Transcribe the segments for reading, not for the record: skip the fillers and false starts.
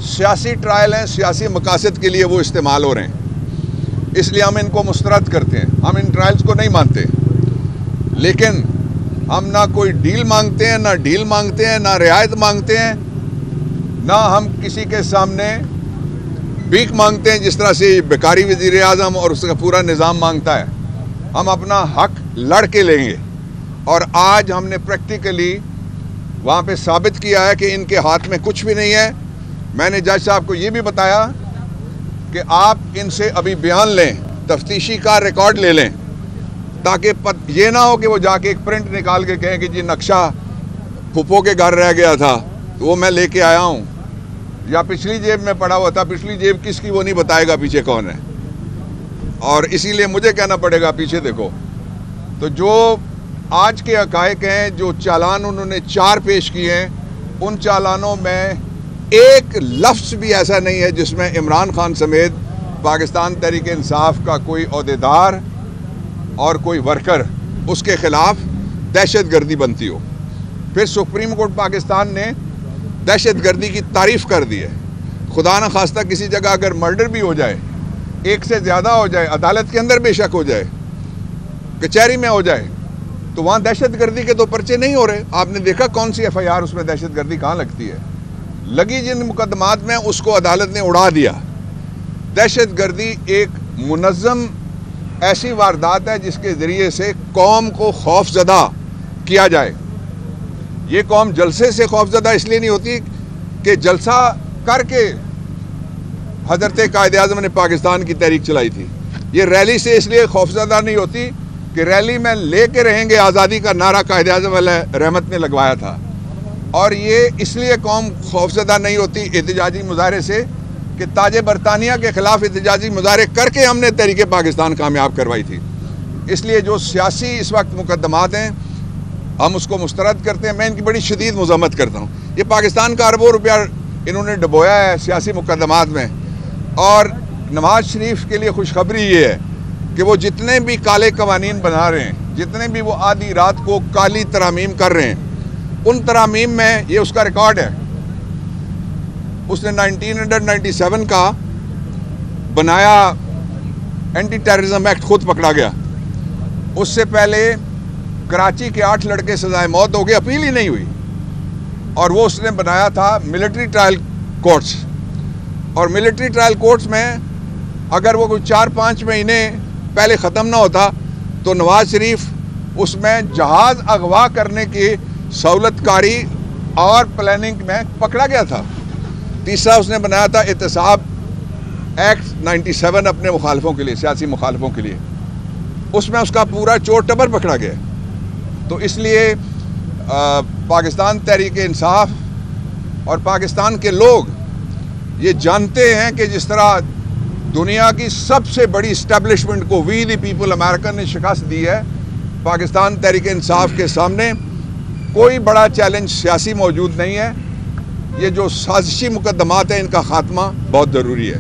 سیاسی ٹرائل ہیں، سیاسی مقاصد کے لیے وہ استعمال ہو رہے ہیں، اس لیے ہم ان کو مسترد کرتے ہیں۔ ہم ان ٹرائلز کو نہیں مانتے، لیکن ہم نہ کوئی ڈیل مانگتے ہیں، نہ ڈیل مانگتے ہیں، نہ رعایت مانگتے ہیں، نہ ہم کسی کے سامنے بھیک مانگتے ہیں جس طرح سے بیکاری وزیر اعظم اور اس کا پورا نظام مانگتا ہے۔ ہم اپنا حق لڑ کے لیں گے، اور آج ہم نے پریکٹیکلی وہاں پہ ثابت کیا ہے کہ ان کے ہاتھ میں کچھ بھی نہیں ہے۔ میں نے جج صاحب کو یہ بھی بتایا کہ آپ ان سے ابھی بیان لیں، تفتیشی کا ریکارڈ لے لیں، تاکہ یہ نہ ہو کہ وہ جا کے ایک پرنٹ نکال کے کہیں کہ جی نقشہ پھپھو کے گھر رہ گیا تھا تو وہ میں لے کے آیا ہوں، یا پچھلی جیب میں پڑا ہوا تھا، پچھلی جیب کس کی وہ نہیں بتائے گا پیچھے کون ہے، اور اسی لیے مجھے کہنا پڑے گا پیچھے دیکھو۔ تو جو آج کے حقائق ہیں، جو چالان انہوں نے 4 پیش کیے ہیں، ان چالانوں میں ایک لفظ بھی ایسا نہیں ہے جس میں عمران خان سمیت پاکستان تحریک انصاف کا کوئی عہدیدار اور کوئی ورکر اس کے خلاف دہشت گردی بنتی ہو۔ پھر سپریم کورٹ پاکستان نے دہشت گردی کی تعریف کر دی ہے۔ خدا نہ خواستہ کسی جگہ اگر مرڈر بھی ہو جائے، ایک سے زیادہ ہو جائے، عدالت کے اندر بے شک ہو جائے، کچہری میں ہو جائے، تو وہاں دہشت گردی کے تو پرچے نہیں ہو رہے۔ آپ نے دیکھا کون سی FIR اس میں دہشت گردی کہاں لگتی ہے؟ لگی جن مقدمات میں اس کو عدالت نے اڑا دیا۔ دہشت گردی ایک منظم ایسی واردات ہے جس کے ذریعے سے قوم کو خوف زدہ کیا جائے۔ یہ قوم جلسے سے خوف زدہ اس لیے نہیں ہوتی کہ جلسہ کر کے حضرت قائد اعظم نے پاکستان کی تحریک چلائی تھی۔ یہ ریلی سے اس لیے خوف زدہ نہیں ہوتی کہ ریلی میں لے کے رہیں گے آزادی کا نعرہ قائد اعظم علیہ رحمت نے لگوایا تھا، اور یہ اس لیے قوم خوفزدہ نہیں ہوتی احتجاجی مظاہرے سے کہ تاج برطانیہ کے خلاف احتجاجی مظاہرے کر کے ہم نے تحریک پاکستان کامیاب کروائی تھی۔ اس لیے جو سیاسی اس وقت مقدمات ہیں ہم اس کو مسترد کرتے ہیں۔ میں ان کی بڑی شدید مذمت کرتا ہوں۔ یہ پاکستان کا اربوں روپیہ انہوں نے ڈبویا ہے سیاسی مقدمات میں، اور نواز شریف کے لیے خوشخبری یہ ہے کہ وہ جتنے بھی کالے قوانین بنا رہے ہیں، جتنے بھی وہ آدھی رات کو کالی ترامیم کر رہے ہیں، ان ترامیم میں یہ اس کا ریکارڈ ہے۔ اس نے 1997 کا بنایا اینٹی ٹیررزم ایکٹ، خود پکڑا گیا۔ اس سے پہلے کراچی کے 8 لڑکے سزائے موت ہو گئے، اپیل ہی نہیں ہوئی، اور وہ اس نے بنایا تھا ملٹری ٹرائل کورٹس، اور ملٹری ٹرائل کورٹس میں اگر وہ کوئی 4-5 مہینے پہلے ختم نہ ہوتا تو نواز شریف اس میں جہاز اغوا کرنے کی سہولت کاری اور پلاننگ میں پکڑا گیا تھا۔ تیسرا اس نے بنایا تھا احتساب ایکٹ 97 اپنے مخالفوں کے لیے، سیاسی مخالفوں کے لیے، اس میں اس کا پورا چور ٹبر پکڑا گیا۔ تو اس لیے پاکستان تحریک انصاف اور پاکستان کے لوگ یہ جانتے ہیں کہ جس طرح دنیا کی سب سے بڑی اسٹیبلشمنٹ کو وی دی پیپل امریکہ نے شکست دی ہے، پاکستان تحریک انصاف کے سامنے کوئی بڑا چیلنج سیاسی موجود نہیں ہے۔ یہ جو سازشی مقدمات ہیں ان کا خاتمہ بہت ضروری ہے۔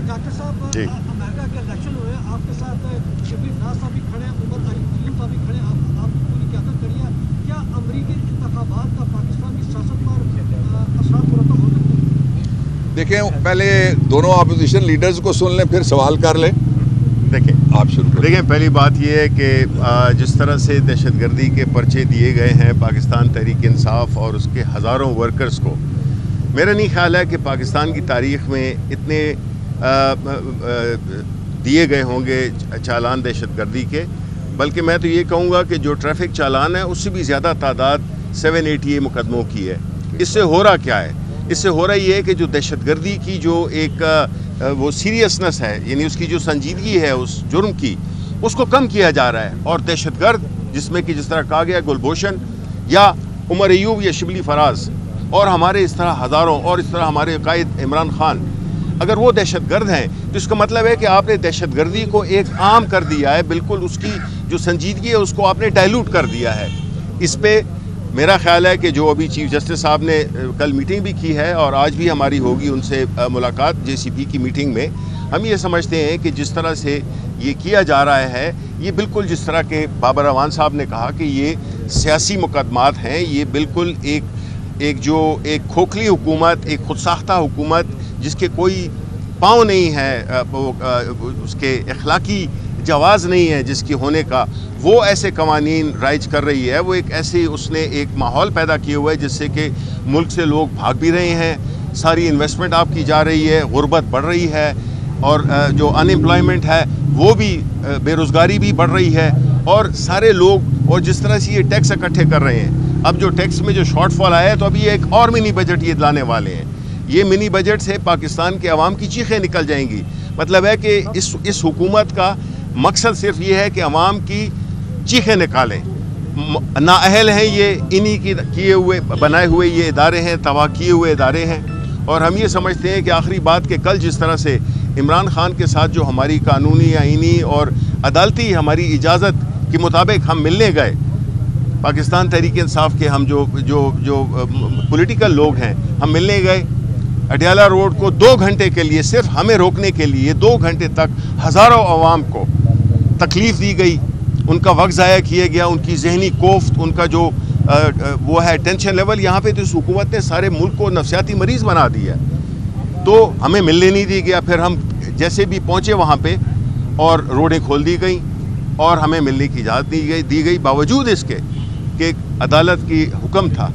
ڈاکٹر صاحب، امریکہ کے الیکشن ہوئے، آپ کے ساتھ شبیر ناز صاحب بھی کھڑے ہیں، عمر خلیل صاحب بھی کھڑے ہیں، آپ پوری قیادت کری ہے، کیا امریکی انتخابات کا پاکستان کی سیاست پر اثرات مرتب ہو سکتے ہیں؟ دیکھیں، پہلے دونوں اپوزیشن لیڈرز کو سن لیں، پھر سوال کر لیں۔ دیکھیں آپ شروع کریں۔ دیکھیں، پہلی بات یہ ہے کہ جس طرح سے دہشت گردی کے پرچے دیے گئے ہیں پاکستان تحریک انصاف اور اس کے ہزاروں ورکرز کو، میرا نہیں خیال ہے کہ پاکستان کی تاریخ میں اتنے دیے گئے ہوں گے چالان دہشت گردی کے، بلکہ میں تو یہ کہوں گا کہ جو ٹریفک چالان ہے اس سے بھی زیادہ تعداد 780 مقدموں کی ہے۔ اس سے ہو رہا کیا ہے؟ اس سے ہو رہا یہ ہے کہ جو دہشت گردی کی جو ایک وہ سیریسنس ہے، یعنی اس کی جو سنجیدگی ہے اس جرم کی، اس کو کم کیا جا رہا ہے، اور دہشت گرد جس میں کہ جس طرح کہا گیا گلبھوشن یا عمر ایوب یا شبلی فراز اور ہمارے اس طرح ہزاروں، اور اس طرح ہمارے قائد عمران خان، اگر وہ دہشت گرد ہیں تو اس کا مطلب ہے کہ آپ نے دہشت گردی کو ایک عام کر دیا ہے، بالکل اس کی جو سنجیدگی ہے اس کو آپ نے ڈائلوٹ کر دیا ہے۔ اس پہ میرا خیال ہے کہ جو ابھی چیف جسٹس صاحب نے کل میٹنگ بھی کی ہے اور آج بھی ہماری ہوگی ان سے ملاقات JCP کی میٹنگ میں، ہم یہ سمجھتے ہیں کہ جس طرح سے یہ کیا جا رہا ہے یہ بالکل جس طرح کہ بابر اعوان صاحب نے کہا کہ یہ سیاسی مقدمات ہیں، یہ بالکل ایک کھوکھلی حکومت، ایک خود ساختہ حکومت جس کے کوئی پاؤں نہیں ہے، اس کے اخلاقی جواز نہیں ہے جس کی ہونے کا، وہ ایسے قوانین رائج کر رہی ہے. وہ اس نے ایک ماحول پیدا کیے ہوئے جس سے کہ ملک سے لوگ بھاگ بھی رہے ہیں، ساری انویسٹمنٹ آپ کی جا رہی ہے، غربت بڑھ رہی ہے، اور جو ان امپلائمنٹ ہے وہ بھی، بے روزگاری بھی بڑھ رہی ہے، اور سارے لوگ، اور جس طرح سے یہ ٹیکس اکٹھے کر رہے ہیں، اب جو ٹیکس میں جو شارٹ فال آیا ہے تو ابھی ایک اور منی بجٹ یہ لانے والے ہیں. یہ منی بجٹ سے پاکستان کے عوام کی چیخیں نکل جائیں گی. مطلب ہے کہ اس حکومت کا مقصد صرف یہ ہے کہ عوام کی چیخیں نکالیں. نااہل ہیں یہ، انہی کی کیے ہوئے بنائے ہوئے یہ ادارے ہیں، تباہ کیے ہوئے ادارے ہیں. اور ہم یہ سمجھتے ہیں کہ آخری بات کہ کل جس طرح سے عمران خان کے ساتھ جو ہماری قانونی، آئینی اور عدالتی ہماری اجازت کے مطابق ہم ملنے گئے، پاکستان تحریک انصاف کے ہم جو پولیٹیکل لوگ ہیں، ہم ملنے گئے اڈیالہ روڈ کو 2 گھنٹے کے لیے، صرف ہمیں روکنے کے لیے 2 گھنٹے تک ہزاروں عوام کو تکلیف دی گئی، ان کا وقت ضائع کیا گیا، ان کی ذہنی کوفت، ان کا جو وہ ہے ٹینشن لیول، یہاں پہ تو اس حکومت نے سارے ملک کو نفسیاتی مریض بنا دیا. تو ہمیں ملنے نہیں دی گیا. پھر ہم جیسے بھی پہنچے وہاں پہ اور روڈیں کھول دی گئیں اور ہمیں ملنے کی اجازت دی گئی باوجود اس کے کہ عدالت کی حکم تھا.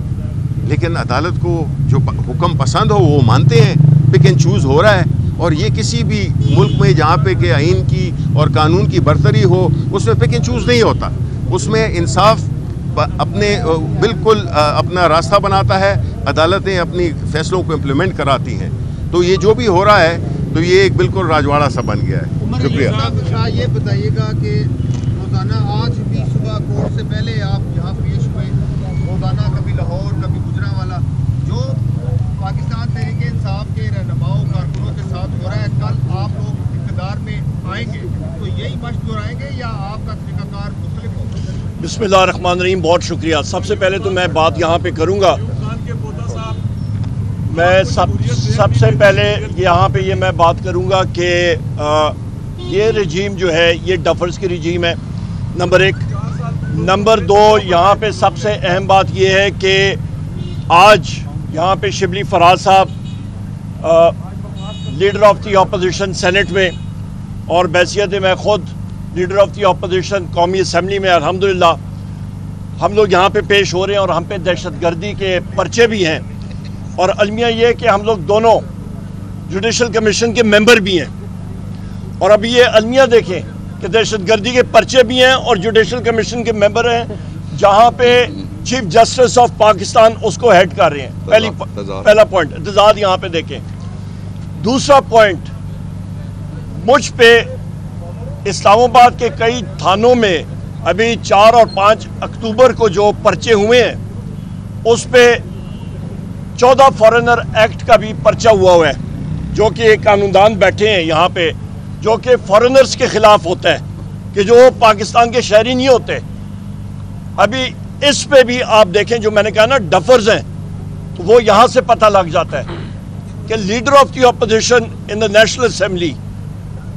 لیکن عدالت کو جو حکم پسند ہو وہ مانتے ہیں، پک اینڈ چوز ہو رہا ہے. اور یہ کسی بھی ملک میں جہاں پہ کہ آئین کی اور قانون کی برتری ہو، اس میں پک اینڈ چوز نہیں ہوتا. اس میں انصاف اپنے بالکل اپنا راستہ بناتا ہے، عدالتیں اپنی فیصلوں کو امپلیمنٹ کراتی ہیں. تو یہ جو بھی ہو رہا ہے تو یہ ایک بالکل راجواڑہ سا بن گیا ہے. شکریہ. یہ بتائیے گا کہ روزانہ آج بھی صبح کورٹ سے پہلے آپ یہاں پیش ہوئے، روزانہ کبھی لاہور کبھی گجرانوالہ، جو پاکستان تحریک انصاف کے رہنماؤں کارکنوں کے ساتھ ہو رہا ہے، کل آپ لوگ اقتدار میں آئیں گے تو یہی مشق دہرائیں گے یا آپ کا طریقہ کار مختلف ہوگا؟ بسم اللہ الرحمن الرحیم. بہت شکریہ. سب سے پہلے تو میں بات یہاں پہ کروں گا، میں سب سے پہلے یہاں پہ میں بات کروں گا کہ یہ رجیم جو ہے یہ ڈفرز کی رجیم ہے، نمبر 1. نمبر 2، یہاں پہ سب سے اہم بات یہ ہے کہ آج یہاں پہ شبلی فراز صاحب leader of the opposition senate میں، اور بحیثیت میں خود لیڈر آف دی اپوزیشن قومی اسمبلی میں، الحمدللہ ہم لوگ یہاں پہ پیش ہو رہے ہیں، اور ہم پہ دہشت گردی کے پرچے بھی ہیں. اور المیہ یہ کہ ہم لوگ دونوں جوڈیشل کمیشن کے ممبر بھی ہیں. اور ابھی یہ المیہ دیکھیں کہ دہشت گردی کے پرچے بھی ہیں اور جوڈیشل کمیشن کے ممبر ہیں، جہاں پہ چیف جسٹس آف پاکستان اس کو ہیڈ کر رہے ہیں. پہلا پوائنٹ تضاد یہاں پہ دیکھیں. دوسرا پوائنٹ، مجھ پہ اسلام آباد کے کئی تھانوں میں ابھی 4 اور 5 اکتوبر کو جو پرچے ہوئے ہیں، اس پہ 14 فارنر ایکٹ کا بھی پرچہ ہوا ہے، جو کہ ایک قانوندان بیٹھے ہیں یہاں پہ، جو کہ فارنرز کے خلاف ہوتا ہے، کہ جو پاکستان کے شہری نہیں ہوتے. ابھی اس پہ بھی آپ دیکھیں، جو میں نے کہا نا ڈفرز ہیں، تو وہ یہاں سے پتہ لگ جاتا ہے کہ leader of the opposition in the national assembly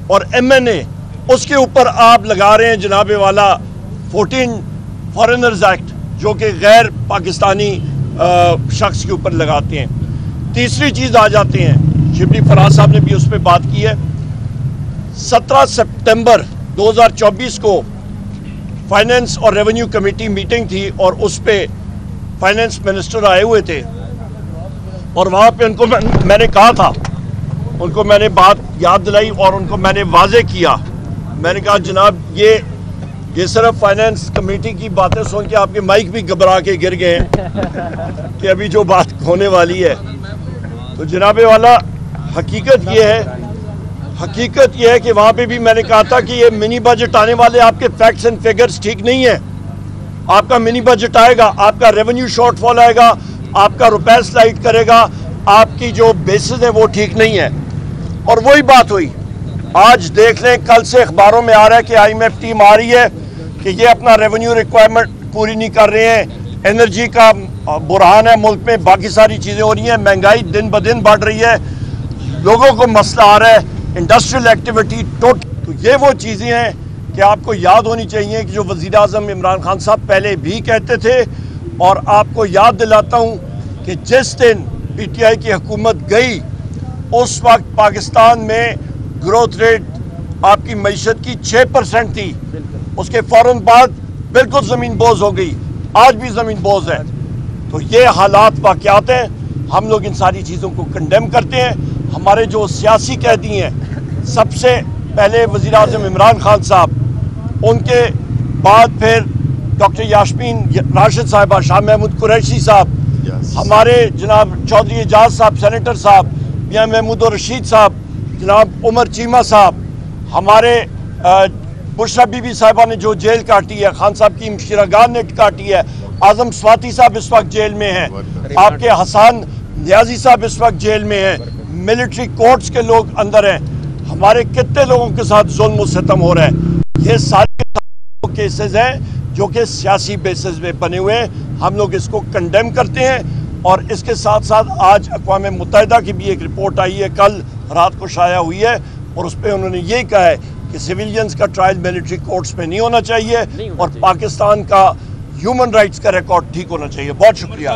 اور MNA، اس کے اوپر آپ لگا رہے ہیں جناب والا 14 فارنرز ایکٹ، جو کہ غیر پاکستانی شخص کے اوپر لگاتے ہیں. تیسری چیز آ جاتے ہیں، شبلی فراز صاحب نے بھی اس پہ بات کی ہے. 17 سپتمبر 2024 کو فائنینس اور ریونیو کمیٹی میٹنگ تھی، اور اس پہ فائنینس منسٹر آئے ہوئے تھے، اور وہاں پہ ان کو میں نے کہا تھا، ان کو میں نے بات یاد دلائی اور ان کو میں نے واضح کیا. میں نے کہا جناب یہ صرف فائنینس کمیٹی کی باتیں سن کے آپ کے مائک بھی گھبرا کے گر گئے ہیں کہ ابھی جو بات ہونے والی ہے. تو جناب والا حقیقت یہ ہے کہ وہاں پہ بھی میں نے کہا تھا کہ یہ منی بجٹ آنے والے، آپ کے فیکٹس اینڈ فگرز ٹھیک نہیں ہیں. آپ کا منی بجٹ آئے گا، آپ کا ریونیو شارٹ فال آئے گا، آپ کا روپے سلائڈ کرے گا، آپ کی جو بیسز ہیں وہ ٹھیک نہیں ہے. اور وہی بات ہوئی، آج دیکھ لیں کل سے اخباروں میں آ رہا ہے کہ IMF ٹیم آ رہی ہے کہ یہ اپنا ریونیو ریکوائرمنٹ پوری نہیں کر رہے ہیں، انرجی کا بحران ہے ملک میں، باقی ساری چیزیں ہو رہی ہیں، مہنگائی دن بدن بڑھ رہی ہے، لوگوں کو مسئلہ آ رہا ہے، انڈسٹریل ایکٹیویٹی تو یہ وہ چیزیں ہیں کہ آپ کو یاد ہونی چاہیے کہ جو وزیر اعظم عمران خان صاحب پہلے بھی کہتے تھے. اور آپ کو یاد دلاتا ہوں کہ جس دن پی ٹی آئی کی حکومت گئی اس وقت پاکستان میں گروتھ ریٹ آپ کی معیشت کی 6% تھی. اس کے فوراً بعد بالکل زمین بوز ہو گئی. آج بھی زمین بوز ہے. تو یہ حالات واقعات ہیں. ہم لوگ ان ساری چیزوں کو کنڈیم کرتے ہیں. ہمارے جو سیاسی قیدی ہیں, سب سے پہلے وزیر اعظم عمران خان صاحب, ان کے بعد پھر ڈاکٹر یاسمین راشد صاحبہ, شاہ محمود قریشی صاحب, ہمارے جناب چودھری اعجاز صاحب سینیٹر صاحب, میاں محمود الرشید صاحب, جناب عمر چیمہ صاحب, ہمارے بشرا بی بی صاحبہ نے جو جیل کاٹی ہے, خان صاحب کی مشیرگان نے کاٹی ہے, اعظم سواتی صاحب اس وقت جیل میں ہیں, آپ کے حسان نیازی صاحب اس وقت جیل میں ہیں, ملٹری کورٹس کے لوگ اندر ہیں, ہمارے کتنے لوگوں کے ساتھ ظلم و ستم ہو رہا ہے. یہ سارے کیسز ہیں جو کہ سیاسی بیسز پہ بنے ہوئے ہیں. ہم لوگ اس کو کنڈیم کرتے ہیں. اور اس کے ساتھ ساتھ آج اقوام متحدہ کی بھی ایک رپورٹ آئی ہے, کل رات کو شائع ہوئی ہے, اور اس پہ انہوں نے یہ کہا ہے کہ سویلینز کا ٹرائل ملٹری کورٹس میں نہیں ہونا چاہیے, اور پاکستان کا ہیومن رائٹس کا ریکارڈ ٹھیک ہونا چاہیے. بہت شکریہ.